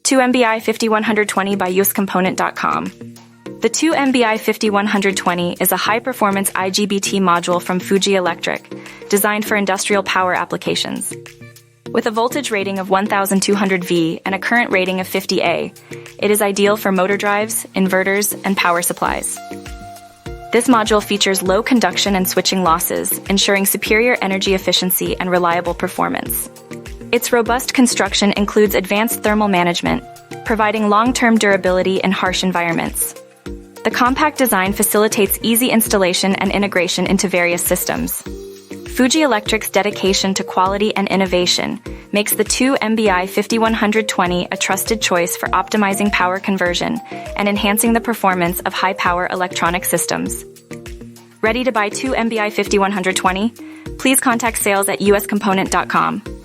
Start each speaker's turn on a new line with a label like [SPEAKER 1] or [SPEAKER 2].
[SPEAKER 1] 2MBI50-120 by usecomponent.com. The 2MBI50-120 is a high-performance IGBT module from Fuji Electric, designed for industrial power applications. With a voltage rating of 1200 V and a current rating of 50 A, it is ideal for motor drives, inverters, and power supplies. This module features low conduction and switching losses, ensuring superior energy efficiency and reliable performance. Its robust construction includes advanced thermal management, providing long-term durability in harsh environments. The compact design facilitates easy installation and integration into various systems. Fuji Electric's dedication to quality and innovation makes the 2MBI50-120 a trusted choice for optimizing power conversion and enhancing the performance of high-power electronic systems. Ready to buy 2MBI50-120? Please contact sales at uscomponent.com.